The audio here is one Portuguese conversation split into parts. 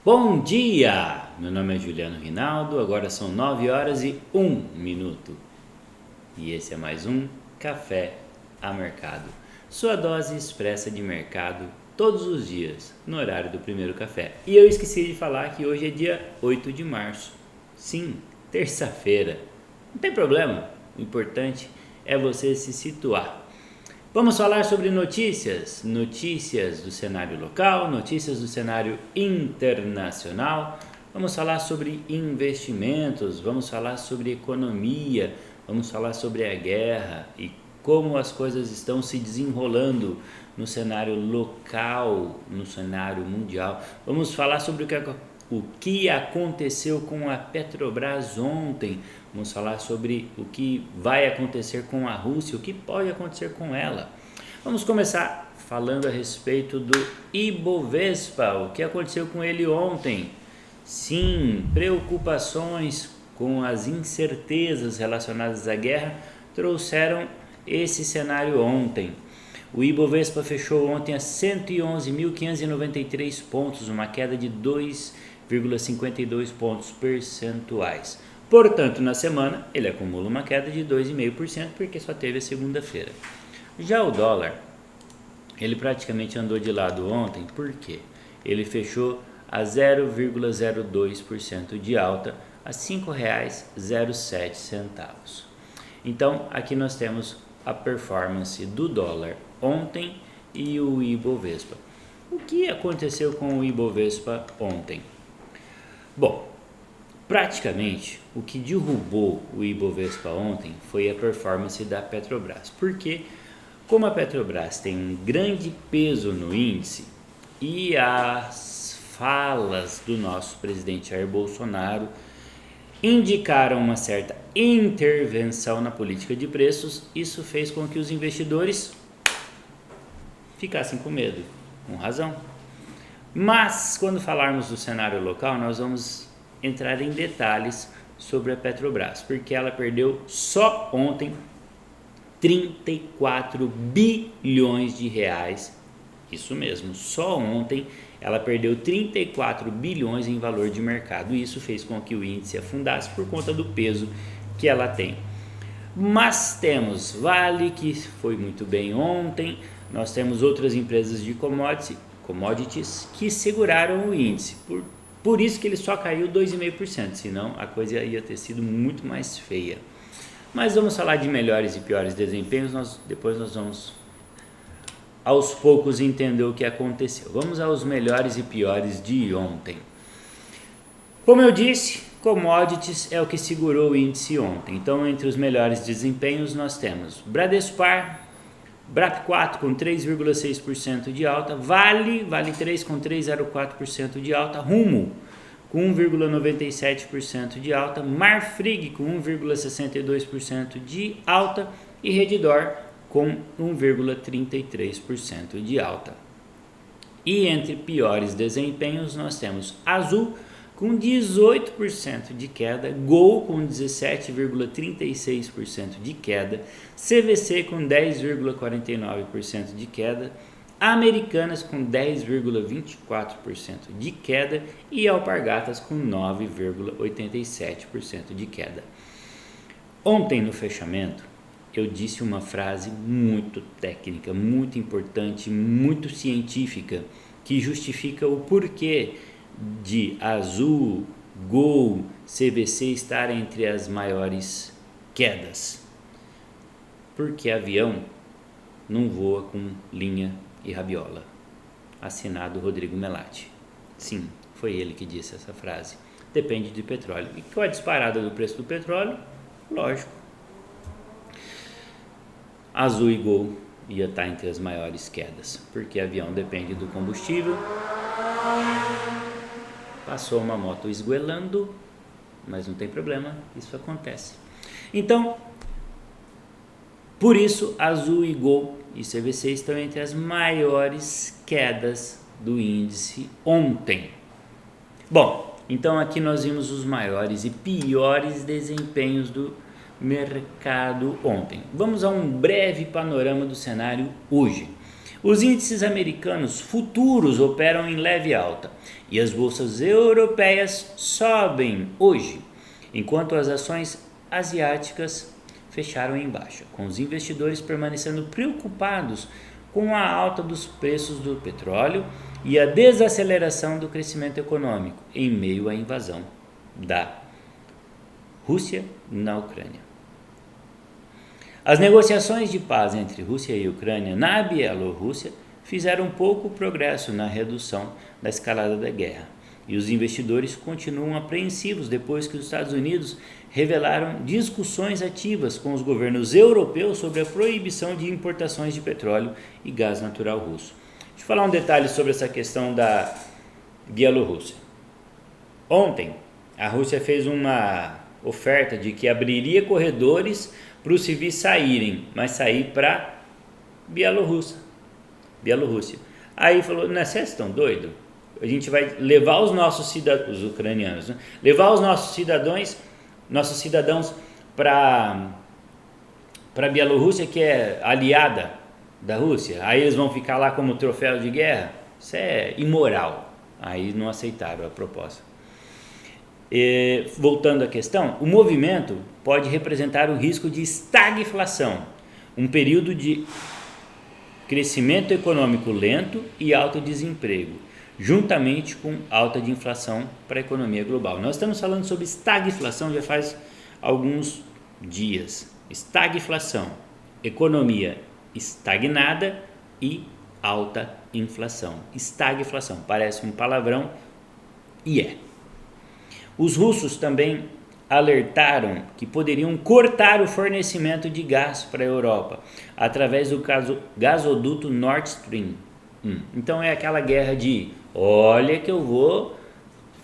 Bom dia! Meu nome é Juliano Rinaldo, agora são 9 horas e 1 minuto. E esse é mais um Café a Mercado. Sua dose expressa de mercado todos os dias, no horário do primeiro café. E eu esqueci de falar que hoje é dia 8 de março. Sim, terça-feira. Não tem problema, o importante é você se situar. Vamos falar sobre notícias do cenário local, notícias do cenário internacional, vamos falar sobre investimentos, vamos falar sobre economia, vamos falar sobre a guerra e como as coisas estão se desenrolando no cenário local, no cenário mundial. Vamos falar sobre o que aconteceu com a Petrobras ontem, vamos falar sobre o que vai acontecer com a Rússia, o que pode acontecer com ela. Vamos começar falando a respeito do Ibovespa, o que aconteceu com ele ontem. Sim, preocupações com as incertezas relacionadas à guerra trouxeram esse cenário ontem. O Ibovespa fechou ontem a 111.593 pontos, uma queda de 2,52 pontos percentuais. Portanto, na semana, ele acumula uma queda de 2,5% porque só teve a segunda-feira. Já o dólar, ele praticamente andou de lado ontem, porque ele fechou a 0,02% de alta a R$ 5,07. Então, aqui nós temos a performance do dólar ontem e o Ibovespa. O que aconteceu com o Ibovespa ontem? Bom, praticamente o que derrubou o Ibovespa ontem foi a performance da Petrobras, porque como a Petrobras tem um grande peso no índice e as falas do nosso presidente Jair Bolsonaro indicaram uma certa intervenção na política de preços, isso fez com que os investidores ficassem com medo, com razão. Mas, quando falarmos do cenário local, nós vamos entrar em detalhes sobre a Petrobras, porque ela perdeu só ontem 34 bilhões de reais, isso mesmo, só ontem ela perdeu 34 bilhões em valor de mercado, e isso fez com que o índice afundasse por conta do peso que ela tem. Mas temos Vale, que foi muito bem ontem, nós temos outras empresas de commodities que seguraram o índice, por isso que ele só caiu 2,5%, senão a coisa ia ter sido muito mais feia. Mas vamos falar de melhores e piores desempenhos, depois nós vamos aos poucos entender o que aconteceu. Vamos aos melhores e piores de ontem. Como eu disse, commodities é o que segurou o índice ontem. Então, entre os melhores desempenhos, nós temos Bradespar, BRAP4 com 3,6% de alta, Vale 3 com 3,04% de alta, Rumo com 1,97% de alta, Marfrig com 1,62% de alta e Redditor com 1,33% de alta. E entre piores desempenhos nós temos Azul com 18% de queda, Gol com 17,36% de queda, CVC com 10,49% de queda, Americanas com 10,24% de queda e Alpargatas com 9,87% de queda. Ontem no fechamento eu disse uma frase muito técnica, muito importante, muito científica, que justifica o porquê de Azul, Gol, CVC estar entre as maiores quedas. Porque avião não voa com linha e rabiola. Assinado Rodrigo Melati. Sim, foi ele que disse essa frase. Depende de petróleo. E com a disparada do preço do petróleo, lógico, Azul e Gol ia estar entre as maiores quedas, porque avião depende do combustível. Passou uma moto esguelando, mas não tem problema, isso acontece. Então, por isso, Azul e Gol e CVC estão entre as maiores quedas do índice ontem. Bom, então aqui nós vimos os maiores e piores desempenhos do mercado ontem. Vamos a um breve panorama do cenário hoje. Os índices americanos futuros operam em leve alta e as bolsas europeias sobem hoje, enquanto as ações asiáticas fecharam em baixa, com os investidores permanecendo preocupados com a alta dos preços do petróleo e a desaceleração do crescimento econômico em meio à invasão da Rússia na Ucrânia. As negociações de paz entre Rússia e Ucrânia na Bielorrússia fizeram pouco progresso na redução da escalada da guerra, e os investidores continuam apreensivos depois que os Estados Unidos revelaram discussões ativas com os governos europeus sobre a proibição de importações de petróleo e gás natural russo. Deixa eu falar um detalhe sobre essa questão da Bielorrússia. Ontem, a Rússia fez uma oferta de que abriria corredores para os civis saírem, mas sair para Bielorrússia. Aí falou, não, vocês estão doidos? A gente vai levar os nossos cidadãos, os ucranianos, né? Levar os nossos cidadãos para Bielorrússia, que é aliada da Rússia. Aí eles vão ficar lá como troféu de guerra? Isso é imoral. Aí não aceitaram a proposta. Voltando à questão, o movimento pode representar o risco de estagflação, um período de crescimento econômico lento e alto desemprego, juntamente com alta de inflação para a economia global. Nós estamos falando sobre estagflação já faz alguns dias. Estagflação, economia estagnada e alta inflação. Estagflação, parece um palavrão e é. Os russos também alertaram que poderiam cortar o fornecimento de gás para a Europa através do gasoduto Nord Stream 1. Então é aquela guerra de olha que eu vou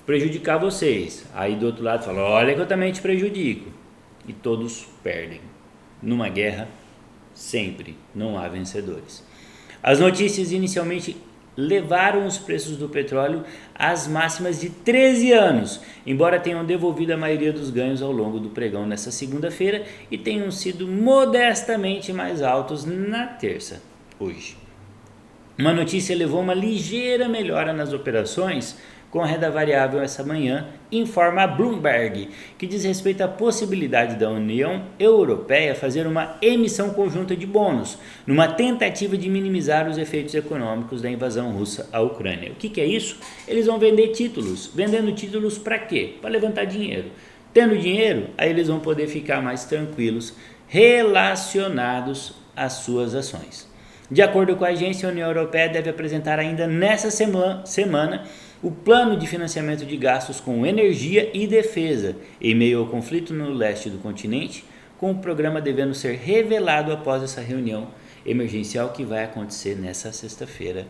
prejudicar vocês. Aí do outro lado fala, olha que eu também te prejudico. E todos perdem. Numa guerra, sempre não há vencedores. As notícias inicialmente levaram os preços do petróleo às máximas de 13 anos, embora tenham devolvido a maioria dos ganhos ao longo do pregão nesta segunda-feira e tenham sido modestamente mais altos na terça, hoje. Uma notícia levou uma ligeira melhora nas operações com a renda variável essa manhã, informa a Bloomberg, que diz respeito à possibilidade da União Europeia fazer uma emissão conjunta de bônus, numa tentativa de minimizar os efeitos econômicos da invasão russa à Ucrânia. O que é isso? Eles vão vender títulos. Vendendo títulos para quê? Para levantar dinheiro. Tendo dinheiro, aí eles vão poder ficar mais tranquilos relacionados às suas ações. De acordo com a agência, a União Europeia deve apresentar ainda nessa semana o plano de financiamento de gastos com energia e defesa, em meio ao conflito no leste do continente, com o programa devendo ser revelado após essa reunião emergencial que vai acontecer nessa sexta-feira,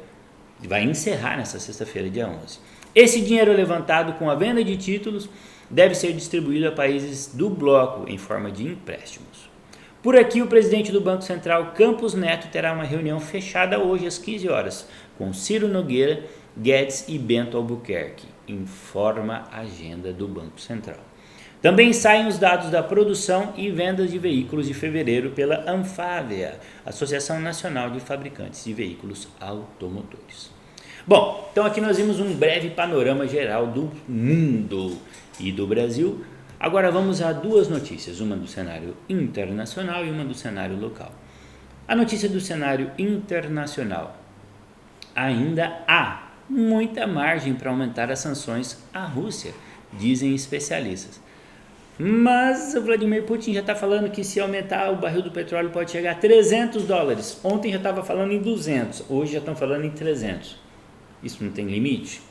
vai encerrar nessa sexta-feira, dia 11. Esse dinheiro levantado com a venda de títulos deve ser distribuído a países do bloco em forma de empréstimos. Por aqui, o presidente do Banco Central, Campos Neto, terá uma reunião fechada hoje às 15 horas, com Ciro Nogueira, Guedes e Bento Albuquerque, informa a agenda do Banco Central. Também saem os dados da produção e vendas de veículos de fevereiro pela Anfávea, Associação Nacional de Fabricantes de Veículos Automotores. Bom, então aqui nós vimos um breve panorama geral do mundo e do Brasil. Agora vamos a duas notícias, uma do cenário internacional e uma do cenário local. A notícia do cenário internacional. Ainda há muita margem para aumentar as sanções à Rússia, dizem especialistas. Mas o Vladimir Putin já está falando que se aumentar o barril do petróleo pode chegar a $300. Ontem já estava falando em 200, hoje já estão falando em 300. Isso não tem limite?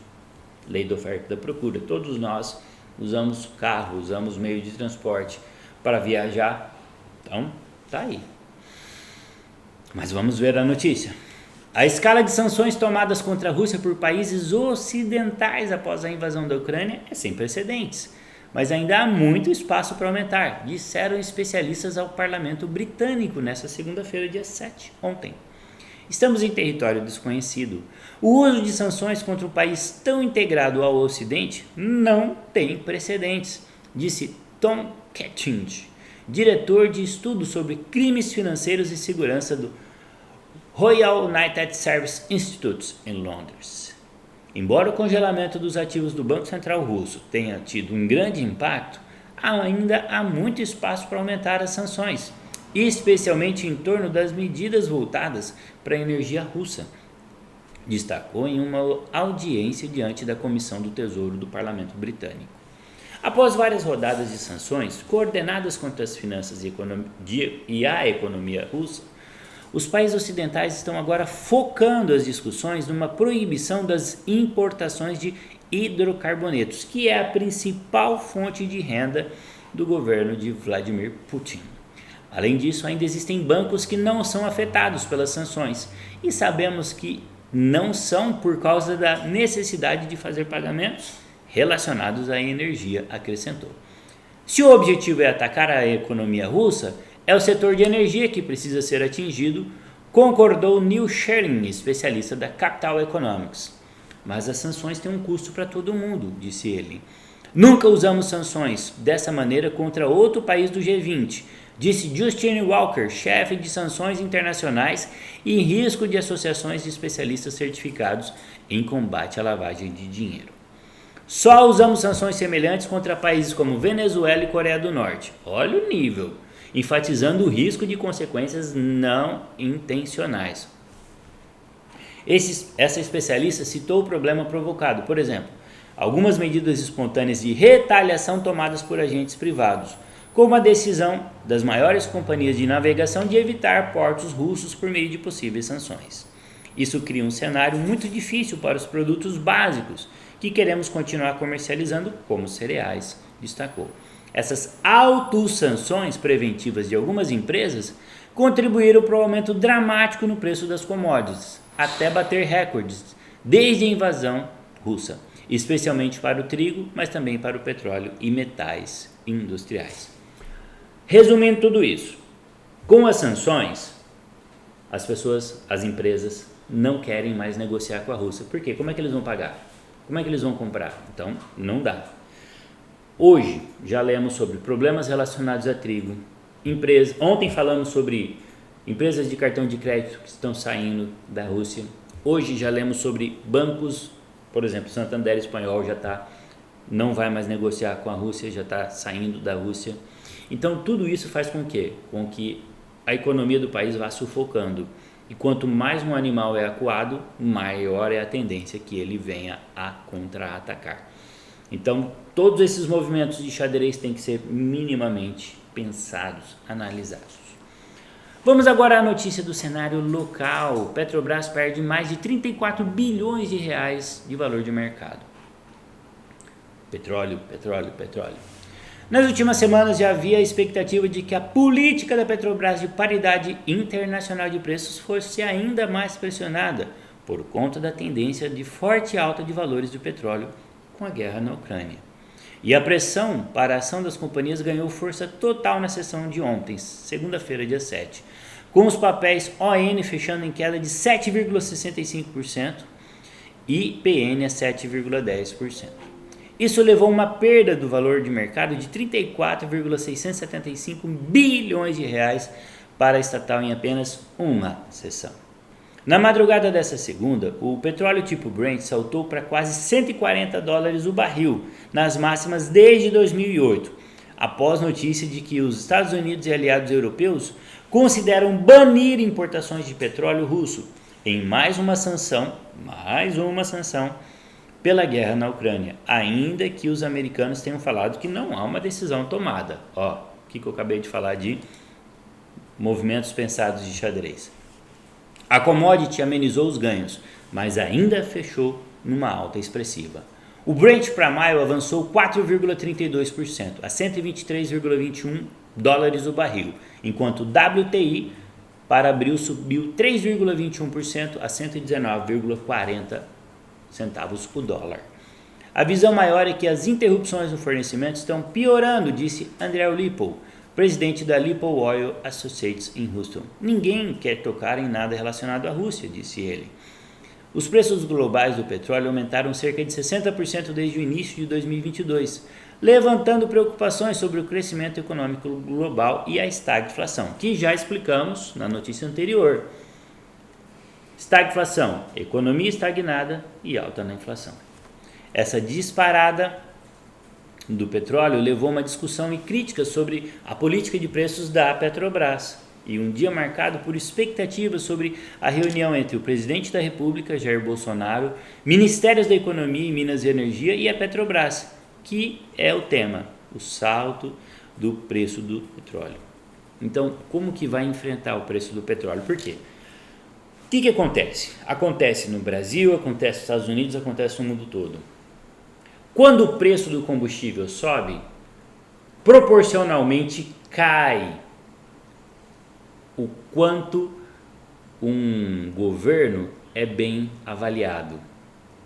Lei da oferta e da procura. Todos nós usamos carro, usamos meio de transporte para viajar. Então, tá aí. Mas vamos ver a notícia. A escala de sanções tomadas contra a Rússia por países ocidentais após a invasão da Ucrânia é sem precedentes, mas ainda há muito espaço para aumentar, disseram especialistas ao parlamento britânico nesta segunda-feira, dia 7, ontem. Estamos em território desconhecido. O uso de sanções contra um país tão integrado ao Ocidente não tem precedentes, disse Tom Ketching, diretor de estudos sobre crimes financeiros e segurança do Royal United Service Institute, em Londres. Embora o congelamento dos ativos do Banco Central Russo tenha tido um grande impacto, ainda há muito espaço para aumentar as sanções, especialmente em torno das medidas voltadas para a energia russa, destacou em uma audiência diante da Comissão do Tesouro do Parlamento Britânico. Após várias rodadas de sanções coordenadas contra as finanças e a economia russa, os países ocidentais estão agora focando as discussões numa proibição das importações de hidrocarbonetos, que é a principal fonte de renda do governo de Vladimir Putin. Além disso, ainda existem bancos que não são afetados pelas sanções e sabemos que não são por causa da necessidade de fazer pagamentos relacionados à energia, acrescentou. Se o objetivo é atacar a economia russa, é o setor de energia que precisa ser atingido, concordou Neil Sherin, especialista da Capital Economics. Mas as sanções têm um custo para todo mundo, disse ele. Nunca usamos sanções dessa maneira contra outro país do G20, disse Justine Walker, chefe de sanções internacionais e risco de associações de especialistas certificados em combate à lavagem de dinheiro. Só usamos sanções semelhantes contra países como Venezuela e Coreia do Norte. Olha o nível, enfatizando o risco de consequências não intencionais. Essa especialista citou o problema provocado, por exemplo, algumas medidas espontâneas de retaliação tomadas por agentes privados, como a decisão das maiores companhias de navegação de evitar portos russos por meio de possíveis sanções. Isso cria um cenário muito difícil para os produtos básicos que queremos continuar comercializando, como cereais, destacou. Essas autossanções preventivas de algumas empresas contribuíram para o aumento dramático no preço das commodities, até bater recordes desde a invasão russa, especialmente para o trigo, mas também para o petróleo e metais industriais. Resumindo tudo isso, com as sanções, as empresas não querem mais negociar com a Rússia. Por quê? Como é que eles vão pagar? Como é que eles vão comprar? Então, não dá. Hoje, já lemos sobre problemas relacionados a trigo. Ontem falamos sobre empresas de cartão de crédito que estão saindo da Rússia. Hoje já lemos sobre bancos, por exemplo, Santander espanhol não vai mais negociar com a Rússia, já está saindo da Rússia. Então, tudo isso faz com que a economia do país vá sufocando. E quanto mais um animal é acuado, maior é a tendência que ele venha a contra-atacar. Então, todos esses movimentos de xadrez têm que ser minimamente pensados, analisados. Vamos agora à notícia do cenário local. Petrobras perde mais de 34 bilhões de reais de valor de mercado. Petróleo. Nas últimas semanas já havia a expectativa de que a política da Petrobras de paridade internacional de preços fosse ainda mais pressionada por conta da tendência de forte alta de valores do petróleo com a guerra na Ucrânia. E a pressão para a ação das companhias ganhou força total na sessão de ontem, segunda-feira, dia 7, com os papéis ON fechando em queda de 7,65% e PN a 7,10%. Isso levou a uma perda do valor de mercado de 34,675 bilhões de reais para a estatal em apenas uma sessão. Na madrugada dessa segunda, o petróleo tipo Brent saltou para quase $140 o barril, nas máximas desde 2008, após notícia de que os Estados Unidos e aliados europeus consideram banir importações de petróleo russo em mais uma sanção pela guerra na Ucrânia, ainda que os americanos tenham falado que não há uma decisão tomada. O que eu acabei de falar de movimentos pensados de xadrez. A commodity amenizou os ganhos, mas ainda fechou numa alta expressiva. O Brent para maio avançou 4,32% a $123,21 o barril, enquanto o WTI para abril subiu 3,21% a 119,40 centavos o dólar. A visão maior é que as interrupções no fornecimento estão piorando, disse Andrew Lippow, presidente da Lippow Oil Associates em Houston. Ninguém quer tocar em nada relacionado à Rússia, disse ele. Os preços globais do petróleo aumentaram cerca de 60% desde o início de 2022, levantando preocupações sobre o crescimento econômico global e a estagflação, que já explicamos na notícia anterior. Estagflação, economia estagnada e alta na inflação. Essa disparada do petróleo levou a uma discussão e críticas sobre a política de preços da Petrobras e um dia marcado por expectativas sobre a reunião entre o presidente da República, Jair Bolsonaro, Ministérios da Economia e Minas e Energia e a Petrobras, que é o tema, o salto do preço do petróleo. Então, como que vai enfrentar o preço do petróleo? Por quê? O que acontece? Acontece no Brasil, acontece nos Estados Unidos, acontece no mundo todo. Quando o preço do combustível sobe, proporcionalmente cai o quanto um governo é bem avaliado.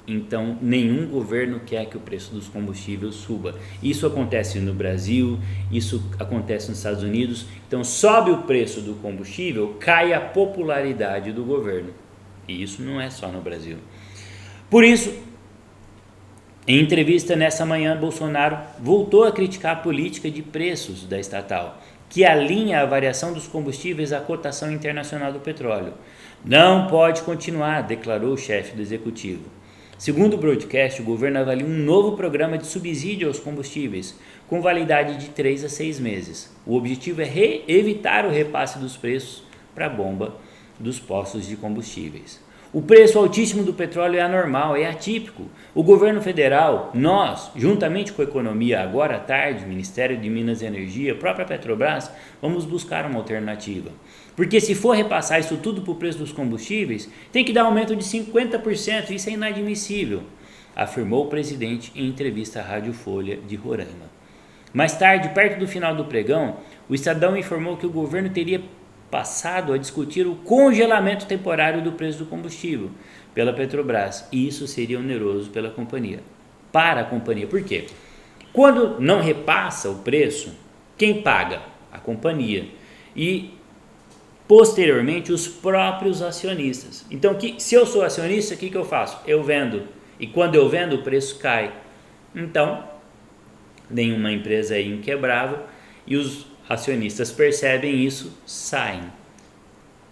Então, nenhum governo quer que o preço dos combustíveis suba. Isso acontece no Brasil, isso acontece nos Estados Unidos. Então, sobe o preço do combustível, cai a popularidade do governo. E isso não é só no Brasil. Por isso, em entrevista nessa manhã, Bolsonaro voltou a criticar a política de preços da estatal, que alinha a variação dos combustíveis à cotação internacional do petróleo. Não pode continuar, declarou o chefe do executivo. Segundo o broadcast, o governo avalia um novo programa de subsídio aos combustíveis, com validade de 3 a 6 meses. O objetivo é evitar o repasse dos preços para a bomba dos postos de combustíveis. O preço altíssimo do petróleo é anormal, é atípico. O governo federal, nós, juntamente com a economia, agora à tarde, Ministério de Minas e Energia, a própria Petrobras, vamos buscar uma alternativa. Porque se for repassar isso tudo para o preço dos combustíveis, tem que dar aumento de 50%, isso é inadmissível, afirmou o presidente em entrevista à Rádio Folha de Roraima. Mais tarde, perto do final do pregão, o Estadão informou que o governo teria passado a discutir o congelamento temporário do preço do combustível pela Petrobras, e isso seria oneroso pela companhia. Para a companhia, por quê? Quando não repassa o preço, quem paga? A companhia. E posteriormente os próprios acionistas. Então, se eu sou acionista, o que eu faço? Eu vendo. E quando eu vendo, o preço cai. Então, nenhuma empresa é inquebrável e os acionistas percebem isso, saem.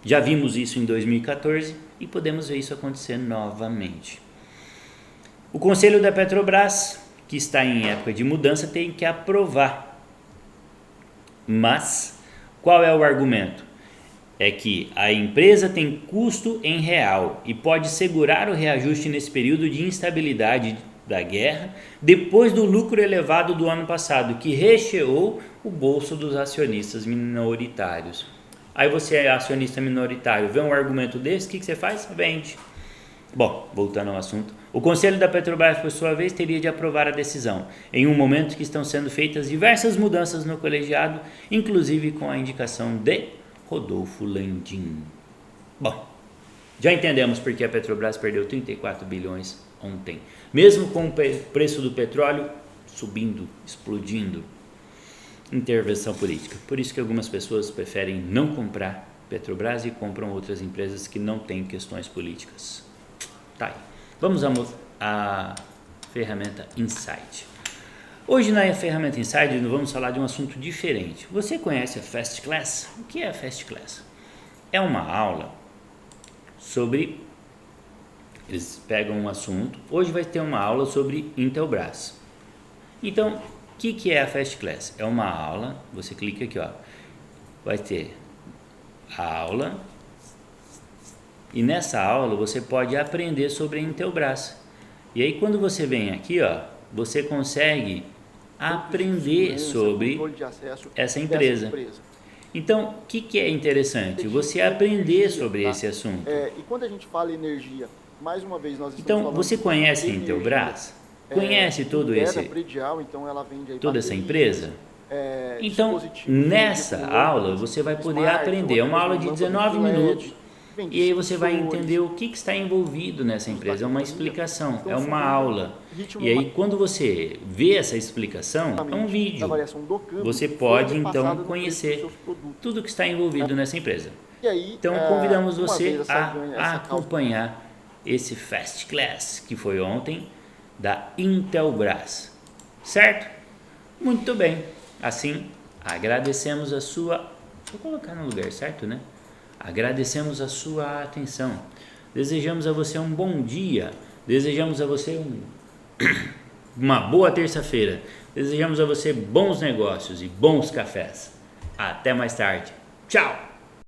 Já vimos isso em 2014 e podemos ver isso acontecer novamente. O Conselho da Petrobras, que está em época de mudança, tem que aprovar. Mas, qual é o argumento? É que a empresa tem custo em real e pode segurar o reajuste nesse período de instabilidade da guerra, depois do lucro elevado do ano passado, que recheou o bolso dos acionistas minoritários. Aí você é acionista minoritário, vê um argumento desse, o que você faz? Vende. Bom, voltando ao assunto, o Conselho da Petrobras, por sua vez, teria de aprovar a decisão, em um momento que estão sendo feitas diversas mudanças no colegiado, inclusive com a indicação de Rodolfo Landim. Bom, já entendemos porque a Petrobras perdeu 34 bilhões ontem, mesmo com o preço do petróleo subindo, explodindo. Intervenção política. Por isso que algumas pessoas preferem não comprar Petrobras e compram outras empresas que não têm questões políticas. Tá aí. Vamos à ferramenta Insight. Hoje na ferramenta Insight nós vamos falar de um assunto diferente. Você conhece a Fast Class? O que é a Fast Class? É uma aula sobre... Eles pegam um assunto. Hoje vai ter uma aula sobre Intelbras. Então, o que é a Fast Class? É uma aula, você clica aqui, ó, vai ter a aula e nessa aula você pode aprender sobre a Intelbras. E aí quando você vem aqui, ó, você consegue aprender sobre essa empresa. Então, o que é interessante? Você aprender sobre esse assunto. E quando a gente fala energia, mais uma vez nós estamos Então, você conhece a Intelbras? Conhece toda essa empresa? Então, nessa aula você vai poder aprender. É uma aula de 19 minutos e aí você vai entender o que está envolvido nessa empresa. É uma explicação, é uma aula. E aí quando você vê essa explicação, é um vídeo. Você pode então conhecer tudo que está envolvido nessa empresa. Então convidamos você a acompanhar esse Fast Class que foi ontem da Intelbras, certo? Muito bem, assim agradecemos a sua, vou colocar no lugar certo, né? Agradecemos a sua atenção. desejamos a você um bom dia, desejamos a você uma boa terça-feira, desejamos a você bons negócios e bons cafés. Até mais tarde. Tchau!